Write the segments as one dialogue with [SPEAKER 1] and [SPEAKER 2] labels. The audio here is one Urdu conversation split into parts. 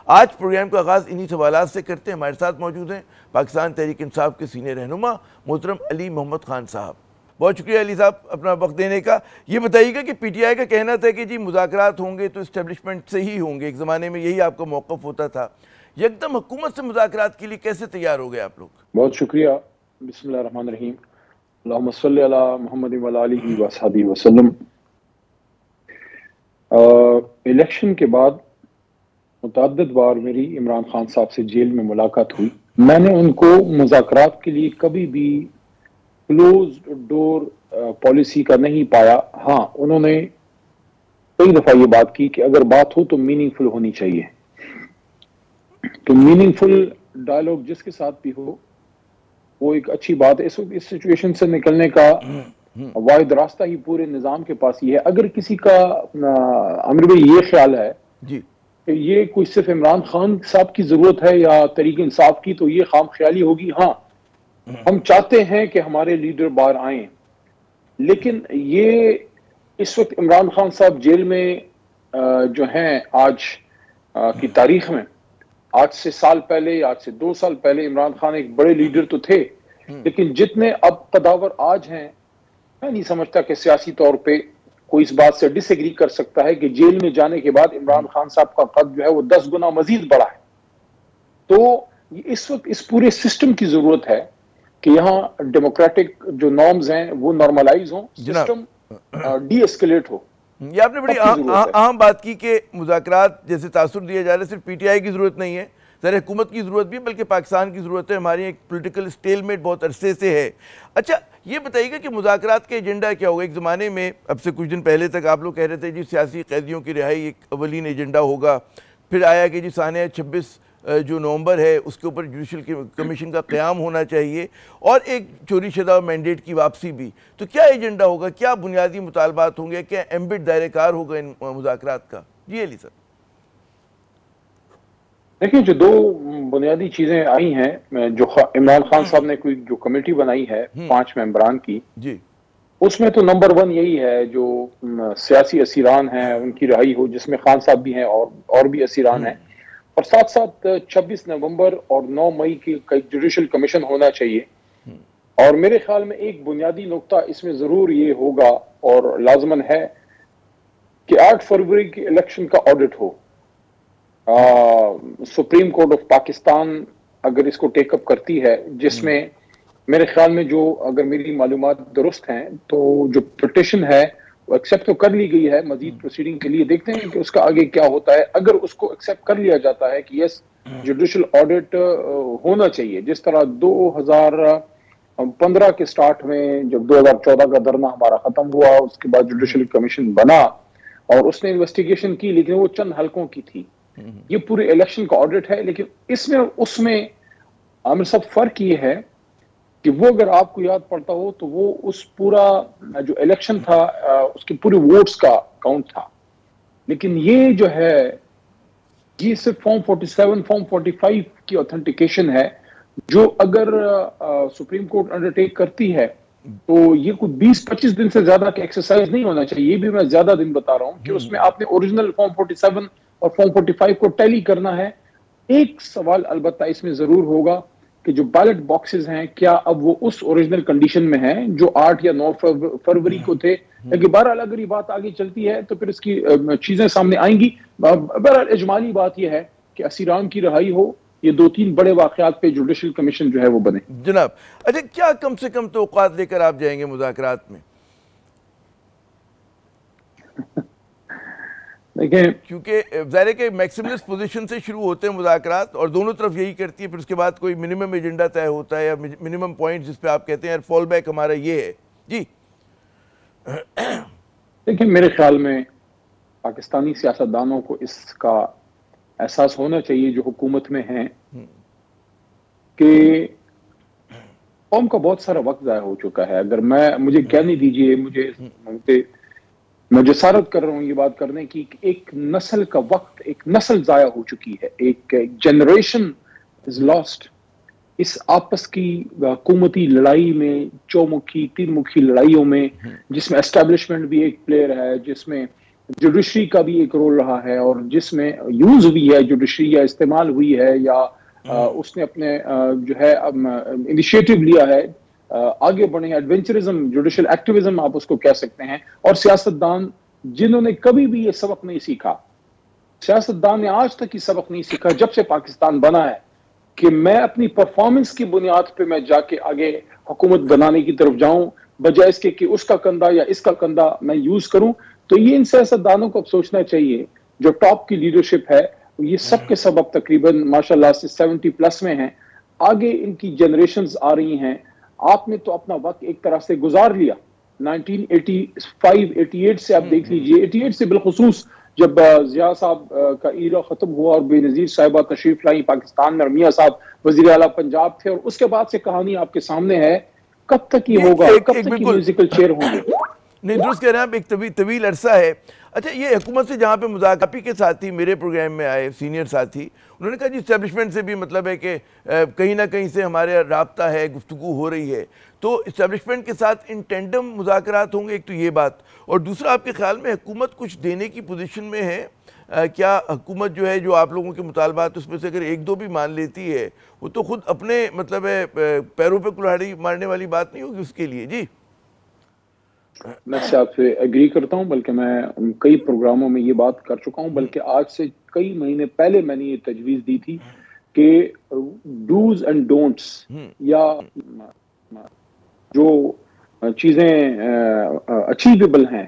[SPEAKER 1] آج پروگرام کا آغاز انہی سوالات سے کرتے ہیں. ہمارے ساتھ موجود ہیں پاکستان تحریک انصاف کے سینئر رہنما محترم علی محمد خان صاحب. بہت شکریہ علی صاحب اپنا وقت دینے کا. یہ بتائیے گا کہ پی ٹی آئی کا کہنا تھا کہ جی مذاکرات ہوں گے تو اسٹیبلشمنٹ سے ہی ہوں گے, ایک زمانے میں یہی آپ کا موقف ہوتا تھا, یکدم حکومت سے مذاکرات کے لیے کیسے تیار ہو گئے آپ لوگ؟
[SPEAKER 2] بہت شکریہ. بسم اللہ الرحمن الرحیم. اللہم صلی علی محمد و آلہ و صحبہ وسلم. الیکشن کے بعد متعدد بار میری عمران خان صاحب سے جیل میں ملاقات ہوئی. میں نے ان کو مذاکرات کے لیے کبھی بھی کلوز ڈور پالیسی کا نہیں پایا. ہاں, انہوں نے کئی دفعہ یہ بات کی کہ اگر بات ہو تو میننگ فل ہونی چاہیے. تو میننگ فل ڈائلاگ جس کے ساتھ بھی ہو وہ ایک اچھی بات ہے. اس سچویشن سے نکلنے کا واحد راستہ ہی پورے نظام کے پاس یہ ہے. اگر کسی کا عامر بھائی یہ خیال ہے کہ یہ کوئی صرف عمران خان صاحب کی ضرورت ہے یا تحریک انصاف کی, تو یہ خام خیالی ہوگی. ہاں, ہم چاہتے ہیں کہ ہمارے لیڈر باہر آئیں, لیکن یہ اس وقت عمران خان صاحب جیل میں جو ہیں آج کی تاریخ میں, آج سے سال پہلے, آج سے 2 سال پہلے عمران خان ایک بڑے لیڈر تو تھے, لیکن جتنے اب قداور آج ہیں, میں نہیں سمجھتا کہ سیاسی طور پہ کوئی اس بات سے ڈس ایگری کر سکتا ہے کہ جیل میں جانے کے بعد عمران خان صاحب کا قد جو ہے وہ 10 گنا مزید بڑا ہے. تو اس وقت اس پورے سسٹم کی ضرورت ہے کہ یہاں ڈیموکریٹک جو نارمز ہیں وہ نارملائز ہوں, سسٹم ڈی ایسکیلیٹ ہو.
[SPEAKER 1] یہ آپ نے بڑی اہم بات کی کہ مذاکرات جیسے تاثر دیا جا رہا ہے, صرف پی ٹی آئی کی ضرورت نہیں ہے, ظاہر حکومت کی ضرورت بھی, بلکہ پاکستان کی ضرورت ہے. ہماری ایک پولیٹیکل اسٹیل میٹ بہت عرصے سے ہے. اچھا یہ بتائیے گا کہ مذاکرات کا ایجنڈا کیا ہوگا؟ ایک زمانے میں اب سے کچھ دن پہلے تک آپ لوگ کہہ رہے تھے جی سیاسی قیدیوں کی رہائی ایک اولین ایجنڈا ہوگا, پھر آیا کہ جی سانحہ 26 جو نومبر ہے اس کے اوپر جوڈیشل کمیشن کا قیام ہونا چاہیے, اور ایک چوری شدہ مینڈیٹ کی واپسی بھی. تو کیا ایجنڈا ہوگا, کیا بنیادی مطالبات ہوں گے, کیا ایمبٹ دائرہ کار ہوگا ان مذاکرات کا؟ جی علی صاحب.
[SPEAKER 2] دیکھیں, جو 2 بنیادی چیزیں آئی ہیں, جو عمران خان صاحب نے کوئی جو کمیٹی بنائی ہے 5 ممبران کی,
[SPEAKER 1] جی
[SPEAKER 2] اس میں تو نمبر 1 یہی ہے جو سیاسی اسیران ہیں ان کی رہائی ہو, جس میں خان صاحب بھی ہیں اور بھی اسیران ہیں, اور ساتھ ساتھ 26 نومبر اور 9 مئی کی جوڈیشل کمیشن ہونا چاہیے. اور میرے خیال میں ایک بنیادی نقطہ اس میں ضرور یہ ہوگا اور لازماً ہے کہ 8 فروری کی الیکشن کا audit who. Supreme court of Pakistan اگر اس کو ٹیک اپ کرتی ہے, جس میں میرے خیال میں جو اگر میری معلومات درست ہیں تو جو پٹیشن ہے وہ ایکسیپٹ تو کر لی گئی ہے مزید پروسیڈنگ کے لیے. دیکھتے ہیں کہ اس کا آگے کیا ہوتا ہے. اگر اس کو ایکسیپٹ کر لیا جاتا ہے کہ یس جوڈیشل آڈٹ ہونا چاہیے, جس طرح 2015 کے سٹارٹ میں جب 2014 کا دھرنا ہمارا ختم ہوا, اس کے بعد جوڈیشل کمیشن بنا اور اس نے انویسٹیگیشن کی, لیکن وہ چند حلقوں کی تھی. یہ پورے الیکشن کا آڈٹ ہے, لیکن اس میں عامر صاحب فرق یہ ہے کہ وہ اگر آپ کو یاد پڑتا ہو تو وہ اس پورا جو الیکشن تھا اس کے پورے ووٹس کا کاؤنٹ تھا, لیکن یہ جو ہے یہ صرف فارم 47 فارم 45 کی اوتھینٹیکیشن ہے, جو اگر سپریم کورٹ انڈرٹیک کرتی ہے تو یہ کوئی 20-25 دن سے زیادہ کا ایکسرسائز نہیں ہونا چاہیے. یہ بھی میں زیادہ دن بتا رہا ہوں کہ اس میں آپ نے اوریجنل فارم 47 اور فارم 45 کو ٹیلی کرنا ہے. ایک سوال البتہ اس میں ضرور ہوگا کہ جو بیلٹ باکسز ہیں کیا اب وہ اس اوریجنل کنڈیشن میں ہیں جو 8 یا 9 فروری کو تھے. لیکن بہرحال اگر یہ بات آگے چلتی ہے تو پھر اس کی چیزیں سامنے آئیں گی. بہرحال اجمالی بات یہ ہے کہ اسیران کی رہائی ہو, یہ 2-3 بڑے واقعات پہ جوڈیشل کمیشن جو ہے وہ بنے.
[SPEAKER 1] جناب اچھا, کیا کم سے کم توقعات لے کر آپ جائیں گے مذاکرات میں؟ کیونکہ ظاہر ہے کہ میکسیملسٹ پوزیشن سے شروع ہوتے ہیں مذاکرات اور دونوں طرف یہی کرتی ہے, پھر اس کے بعد کوئی منیمم ایجنڈا طے ہوتا ہے یا منیمم پوائنٹ جس پہ آپ کہتے ہیں فال بیک ہمارا یہ ہے. جی
[SPEAKER 2] دیکھیں, میرے خیال میں پاکستانی سیاستدانوں کو اس کا احساس ہونا چاہیے جو حکومت میں ہیں کہ قوم کا بہت سارا وقت ضائع ہو چکا ہے. اگر مجھے کہنے دیجئے, میں جسارت کر رہا ہوں یہ بات کرنے کی کہ ایک نسل کا وقت, ایک نسل ضائع ہو چکی ہے, ایک جنریشن از لاسٹ اس آپس کی حکومتی لڑائی میں, 2 مکھی 3 مکھی لڑائیوں میں, جس میں اسٹیبلشمنٹ بھی ایک پلیئر ہے, جس میں جوڈیشری کا بھی ایک رول رہا ہے، اور جس میں یوز ہوئی ہے جوڈیشری یا استعمال ہوئی ہے یا اس نے اپنے جو ہے انیشیٹو لیا ہے، آگے بڑھے ہیں، ایڈونچرزم، جوڈیشل ایکٹیویزم آپ اس کو کہہ سکتے ہیں. اور سیاستدان جنہوں نے کبھی بھی یہ سبق نہیں سیکھا، سیاستدان نے آج تک یہ سبق نہیں سیکھا جب سے پاکستان بنا ہے کہ میں اپنی پرفارمنس کی بنیاد پہ میں جا کے آگے حکومت بنانے کی طرف جاؤں، بجائے اس کے کہ اس کا کندھا یا اس کا کندھا میں یوز کروں. تو یہ ان سیاستدانوں کو اب سوچنا چاہیے جو ٹاپ کی لیڈرشپ ہے، یہ سب کے سب اب تقریباً ماشاءاللہ سے 70+ میں ہیں، آگے ان کی جنریشنز آ رہی ہیں. آپ نے تو اپنا وقت ایک طرح سے گزار لیا 1985-88 سے، آپ دیکھ لیجئے 88 سے بالخصوص جب ضیاء صاحب کا ایرا ختم ہوا اور بے نظیر صاحبہ تشریف لائی پاکستان میں، اور میاں صاحب وزیر اعلیٰ پنجاب تھے، اور اس کے بعد سے کہانی آپ کے سامنے ہے. کب تک یہ ہوگا، کب تک یہ میوزیکل چیئر ہوں گے؟
[SPEAKER 1] نہیں، درست کہہ رہے ہیں آپ، ایک طویل عرصہ ہے. اچھا، یہ حکومت سے جہاں پہ مذاکرات کے ساتھی میرے پروگرام میں آئے سینئر ساتھی، انہوں نے کہا جی اسٹیبلشمنٹ سے بھی مطلب ہے کہ کہیں نہ کہیں سے ہمارے رابطہ ہے، گفتگو ہو رہی ہے، تو اسٹیبلشمنٹ کے ساتھ ان ٹینڈم مذاکرات ہوں گے. ایک تو یہ بات، اور دوسرا آپ کے خیال میں حکومت کچھ دینے کی پوزیشن میں ہے؟ کیا حکومت جو ہے جو آپ لوگوں کے مطالبات اس میں سے اگر ایک دو بھی مان لیتی ہے، وہ تو خود اپنے مطلب ہے پیروں پہ کلہاڑی مارنے والی بات نہیں ہوگی اس کے لیے؟ جی
[SPEAKER 2] میں سے آپ سے ایگری کرتا ہوں، بلکہ میں کئی پروگراموں میں یہ بات کر چکا ہوں، بلکہ آج سے کئی مہینے پہلے میں نے یہ تجویز دی تھی کہ ڈوز اینڈ ڈونٹس، یا جو چیزیں اچیویبل ہیں،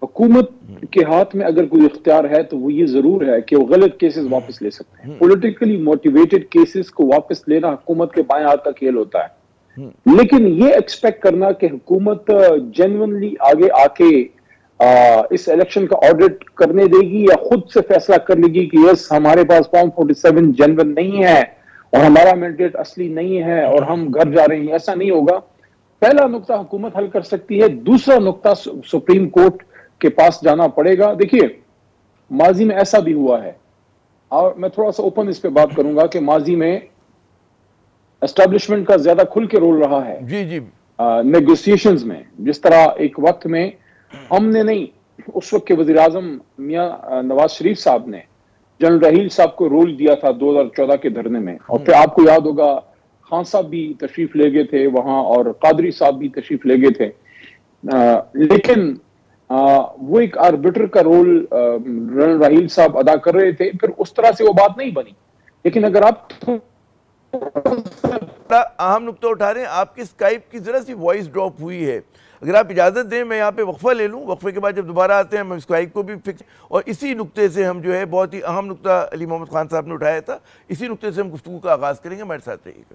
[SPEAKER 2] حکومت کے ہاتھ میں اگر کوئی اختیار ہے تو وہ یہ ضرور ہے کہ وہ غلط کیسز واپس لے سکتے ہیں. پولیٹیکلی موٹیویٹڈ کیسز کو واپس لینا حکومت کے بائیں ہاتھ کا کھیل ہوتا ہے، لیکن یہ ایکسپیکٹ کرنا کہ حکومت جینوئنلی آگے آ کے اس الیکشن کا آڈٹ کرنے دے گی یا خود سے فیصلہ کر لے گی کہ یس ہمارے پاس فارم 47 جینوئن نہیں ہے اور ہمارا مینڈیٹ اصلی نہیں ہے اور ہم گھر جا رہے ہیں، ایسا نہیں ہوگا. پہلا نقطہ حکومت حل کر سکتی ہے. دوسرا نقطہ سپریم کورٹ کے پاس جانا پڑے گا. دیکھیے ماضی میں ایسا بھی ہوا ہے، اور میں تھوڑا سا اوپن اس پہ بات کروں گا کہ ماضی میں اسٹیبلشمنٹ کا زیادہ کھل کے رول رہا ہے
[SPEAKER 1] جی
[SPEAKER 2] نیگوسیشنز میں. جس طرح ایک وقت میں ہم نے نہیں، اس وقت کے وزیر اعظم میاں نواز شریف صاحب نے جنرل رحیل صاحب کو رول دیا تھا 2014 کے دھرنے میں، اور پھر آپ کو یاد ہوگا خان صاحب بھی تشریف لے گئے تھے وہاں اور قادری صاحب بھی تشریف لے گئے تھے. لیکن وہ ایک آربیٹر کا رول جنرل رحیل صاحب ادا کر رہے تھے، پھر اس طرح سے وہ بات نہیں بنی. لیکن اگر آپ
[SPEAKER 1] اہم نقطہ اٹھا رہے ہیں، آپ کی اسکائپ کی ذرا سی وائس ڈراپ ہوئی ہے، اگر آپ اجازت دیں میں یہاں پہ وقفہ لے لوں، وقفے کے بعد جب دوبارہ آتے ہیں ہم اسکائپ کو بھی فکس، اور اسی نقطے سے ہم جو ہے بہت ہی اہم نقطہ علی محمد خان صاحب نے اٹھایا تھا، اسی نقطے سے ہم گفتگو کا آغاز کریں گے. ہمارے ساتھ رہیے گا.